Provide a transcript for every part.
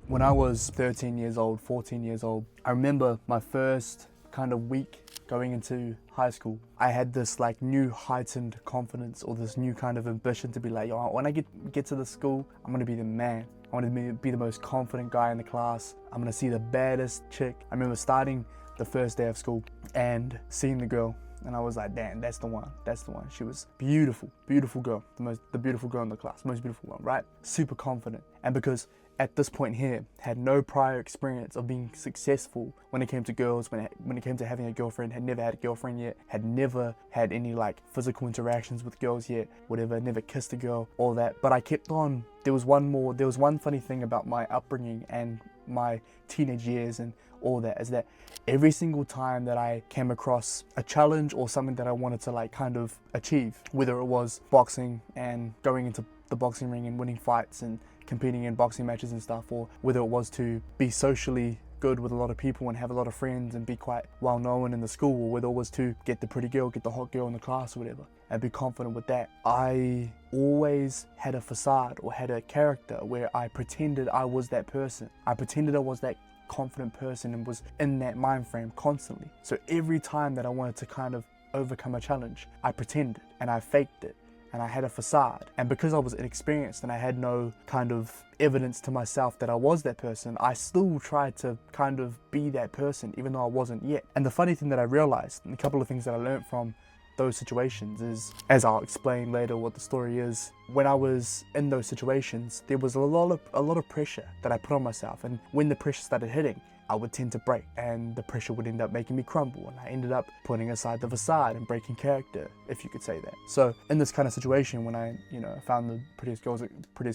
When I was 13 years old, 14 years old, I remember my first kind of week going into high school. I had this like new heightened confidence or this new kind of ambition to be like, yo, when I get to the school, I'm gonna be the man. I want to be the most confident guy in the class. I'm gonna see the baddest chick. I remember starting the first day of school and seeing the girl, and I was like, damn, that's the one. That's the one. She was beautiful, beautiful girl, the beautiful girl in the class, most beautiful one, right? Super confident. And because at this point here, had no prior experience of being successful when it came to girls, when it came to having a girlfriend, had never had a girlfriend yet, had never had any like physical interactions with girls yet, whatever, never kissed a girl, all that. But I kept on. There was one funny thing about my upbringing and my teenage years and all that, is that every single time that I came across a challenge or something that I wanted to like kind of achieve, whether it was boxing and going into the boxing ring and winning fights and competing in boxing matches and stuff, or whether it was to be socially good with a lot of people and have a lot of friends and be quite well known in the school, or whether it was to get the pretty girl, get the hot girl in the class or whatever, and be confident with that. I always had a facade or had a character where I pretended I was that person. I pretended I was that confident person and was in that mind frame constantly. So every time that I wanted to kind of overcome a challenge, I pretended and I faked it. And I had a facade, and because I was inexperienced and I had no kind of evidence to myself that I was that person, I still tried to kind of be that person even though I wasn't yet. And the funny thing that I realized, and a couple of things that I learned from those situations, is, as I'll explain later what the story is, when I was in those situations, there was a lot of pressure that I put on myself, and when the pressure started hitting, I would tend to break, and the pressure would end up making me crumble, and I ended up putting aside the facade and breaking character, if you could say that. So in this kind of situation, when I, found the prettiest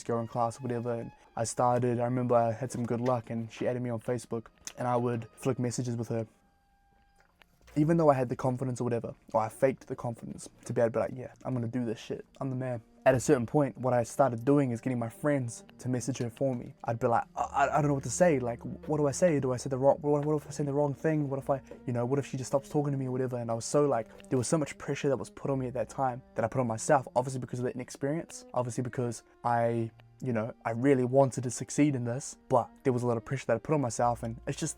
girl in class or whatever, and I remember I had some good luck and she added me on Facebook, and I would flick messages with her. Even though I had the confidence or whatever, or I faked the confidence to be able to be like, yeah, I'm gonna do this shit, I'm the man. At a certain point, what I started doing is getting my friends to message her for me. I'd be like, I don't know what to say. Like, what do I say? Do I say what if I say the wrong thing? What if she just stops talking to me or whatever? And I was so like, there was so much pressure that was put on me at that time that I put on myself, obviously because of the inexperience, obviously because I really wanted to succeed in this, but there was a lot of pressure that I put on myself, and it's just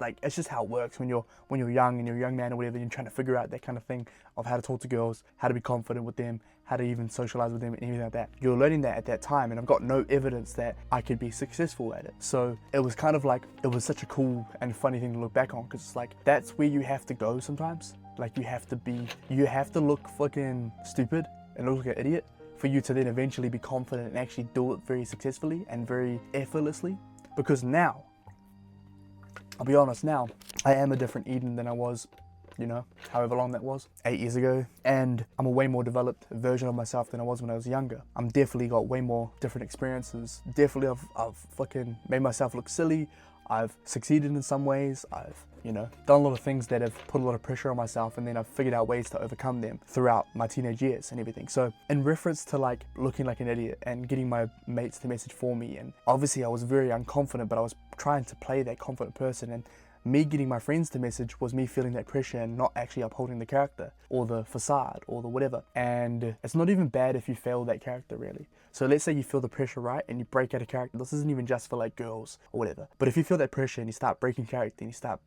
how it works when you're young and you're a young man or whatever, and you're trying to figure out that kind of thing of how to talk to girls, how to be confident with them, how to even socialize with them and anything like that. You're learning that at that time, and I've got no evidence that I could be successful at it. So it was kind of like, it was such a cool and funny thing to look back on, because it's like, that's where you have to go sometimes. Like you have to look fucking stupid and look like an idiot for you to then eventually be confident and actually do it very successfully and very effortlessly. Because now, I'll be honest, now I am a different Eden than I was, however long that was, 8 years ago. And I'm a way more developed version of myself than I was when I was younger. I'm definitely got way more different experiences. Definitely I've fucking made myself look silly. I've succeeded in some ways. I've done a lot of things that have put a lot of pressure on myself, and then I've figured out ways to overcome them throughout my teenage years and everything. So in reference to like looking like an idiot and getting my mates to message for me, and obviously I was very unconfident, but I was trying to play that confident person, and me getting my friends to message was me feeling that pressure and not actually upholding the character or the facade or the whatever. And it's not even bad if you fail that character, really. So let's say you feel the pressure, right, and you break out of character. This isn't even just for like girls or whatever. But if you feel that pressure and you start breaking character and you start,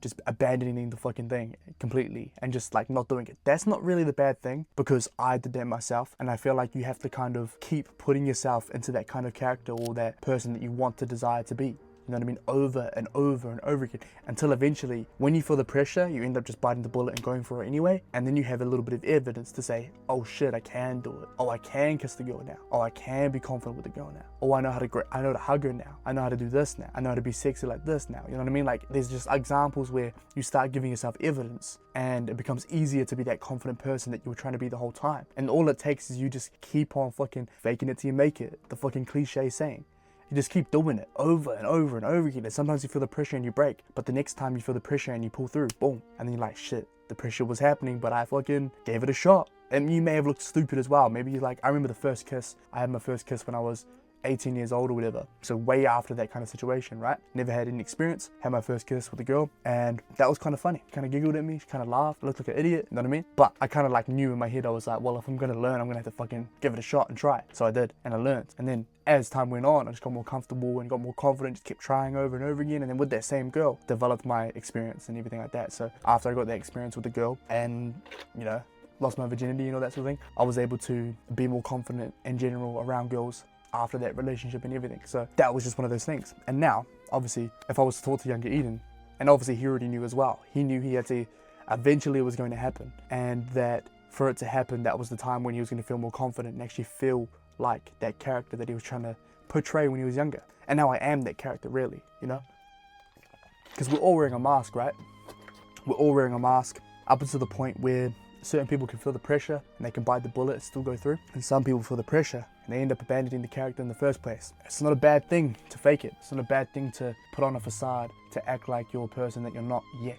just abandoning the fucking thing completely and just like not doing it, that's not really the bad thing, because I did that myself. And I feel like you have to kind of keep putting yourself into that kind of character or that person that you want to desire to be. You know what I mean? Over and over and over again, until eventually, when you feel the pressure, you end up just biting the bullet and going for it anyway. And then you have a little bit of evidence to say, oh shit, I can do it. Oh, I can kiss the girl now. Oh, I can be confident with the girl now. Oh, I know how to hug her now. I know how to do this now. I know how to be sexy like this now. You know what I mean? Like, there's just examples where you start giving yourself evidence, and it becomes easier to be that confident person that you were trying to be the whole time. And all it takes is you just keep on fucking faking it till you make it. The fucking cliche saying. You just keep doing it over and over and over again. And sometimes you feel the pressure and you break, but the next time you feel the pressure and you pull through, boom. And then you're like, shit, the pressure was happening, but I fucking gave it a shot. And you may have looked stupid as well. Maybe you're like, I remember the first kiss. I had my first kiss when I was 18 years old or whatever. So way after that kind of situation, right? Never had any experience, had my first kiss with a girl, and that was kind of funny. She kind of giggled at me, she kind of laughed, looked like an idiot, you know what I mean? But I kind of like knew in my head, I was like, well, if I'm gonna learn, I'm gonna have to fucking give it a shot and try it. So I did, and I learned. And then as time went on, I just got more comfortable and got more confident, just kept trying over and over again. And then with that same girl, developed my experience and everything like that. So after I got that experience with the girl and, you know, lost my virginity and all that sort of thing, I was able to be more confident in general around girls after that relationship and everything. So that was just one of those things. And now, obviously, if I was to talk to younger Eden, and obviously he already knew as well, he knew he had to, eventually it was going to happen. And that for it to happen, that was the time when he was going to feel more confident and actually feel like that character that he was trying to portray when he was younger. And now I am that character, really, you know? Because we're all wearing a mask, right? We're all wearing a mask up until the point where certain people can feel the pressure and they can bite the bullet and still go through. And some people feel the pressure and they end up abandoning the character in the first place. It's not a bad thing to fake it. It's not a bad thing to put on a facade, to act like you're a person that you're not yet,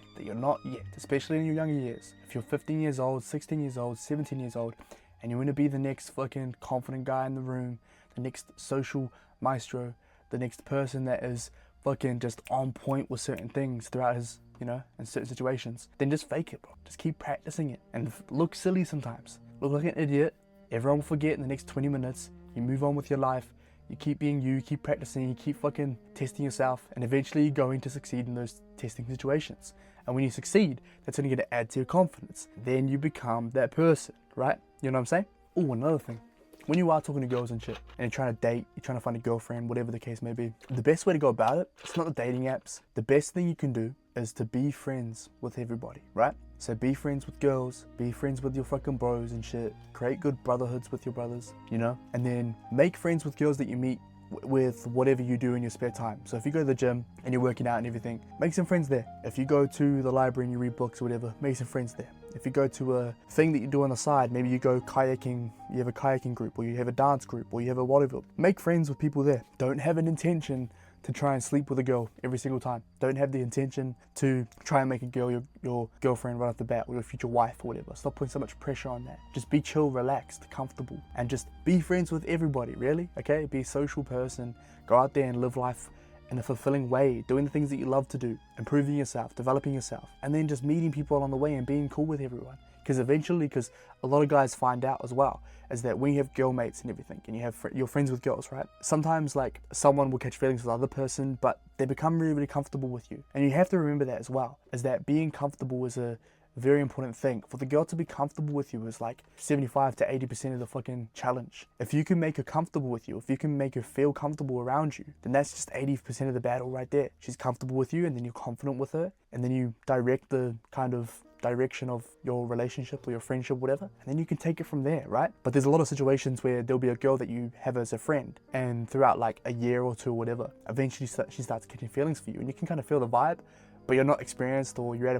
especially in your younger years. If you're 15 years old, 16 years old, 17 years old, and you want to be the next fucking confident guy in the room, the next social maestro, the next person that is fucking just on point with certain things throughout his, you know, in certain situations, then just fake it, bro. Just keep practicing it and look silly sometimes. Look like an idiot. Everyone will forget in the next 20 minutes. You move on with your life. You keep being you, keep practicing, you keep fucking testing yourself, and eventually you're going to succeed in those testing situations. And when you succeed, that's only going to add to your confidence. Then you become that person, right? You know what I'm saying? Oh, another thing. When you are talking to girls and shit, and you're trying to date, you're trying to find a girlfriend, whatever the case may be, the best way to go about it, it's not the dating apps. The best thing you can do is to be friends with everybody, right? So be friends with girls, be friends with your fucking bros and shit, create good brotherhoods with your brothers, you know? And then make friends with girls that you meet with whatever you do in your spare time. So if you go to the gym and you're working out and everything, make some friends there. If you go to the library and you read books or whatever, make some friends there. If you go to a thing that you do on the side, maybe you go kayaking, you have a kayaking group, or you have a dance group, or you have a whatever, make friends with people there. Don't have an intention to try and sleep with a girl every single time. Don't have the intention to try and make a girl your girlfriend right off the bat, or your future wife or whatever. Stop putting so much pressure on that. Just be chill, relaxed, comfortable, and just be friends with everybody, really, okay? Be a social person, go out there and live life in a fulfilling way, doing the things that you love to do, improving yourself, developing yourself, and then just meeting people along the way and being cool with everyone. Because eventually, because a lot of guys find out as well, is that when you have girl mates and everything, and you have you're friends with girls, right? Sometimes like someone will catch feelings with the other person, but they become really, really comfortable with you. And you have to remember that as well, is that being comfortable is a very important thing. For the girl to be comfortable with you is like 75 to 80% of the fucking challenge. If you can make her comfortable with you, if you can make her feel comfortable around you, then that's just 80% of the battle right there. She's comfortable with you, and then you're confident with her, and then you direct the kind of direction of your relationship or your friendship, whatever, and then you can take it from there, right? But there's a lot of situations where there'll be a girl that you have as a friend, and throughout like a year or two or whatever, eventually she starts catching feelings for you, and you can kind of feel the vibe, but you're not experienced, or you're at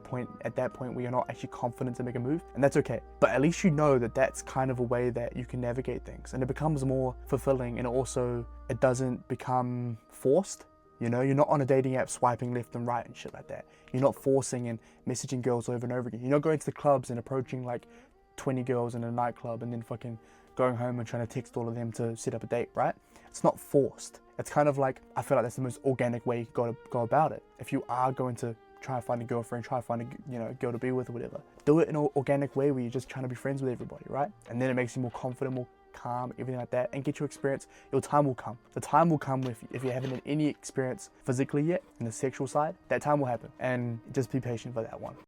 that point where you're not actually confident to make a move, and that's okay. But at least you know that that's kind of a way that you can navigate things, and it becomes more fulfilling, and also it doesn't become forced. You know, you're not on a dating app swiping left and right and shit like that. You're not forcing and messaging girls over and over again. You're not going to the clubs and approaching like 20 girls in a nightclub and then fucking going home and trying to text all of them to set up a date, right? It's not forced. It's kind of like, I feel like that's the most organic way you gotta go about it. If you are going to try and find a girlfriend, try and find a girl to be with or whatever, do it in an organic way where you're just trying to be friends with everybody, right? And then it makes you more confident, more calm, everything like that, and get your experience. Your time will come. The time will come if you haven't had any experience physically yet in the sexual side. That time will happen, and just be patient for that one.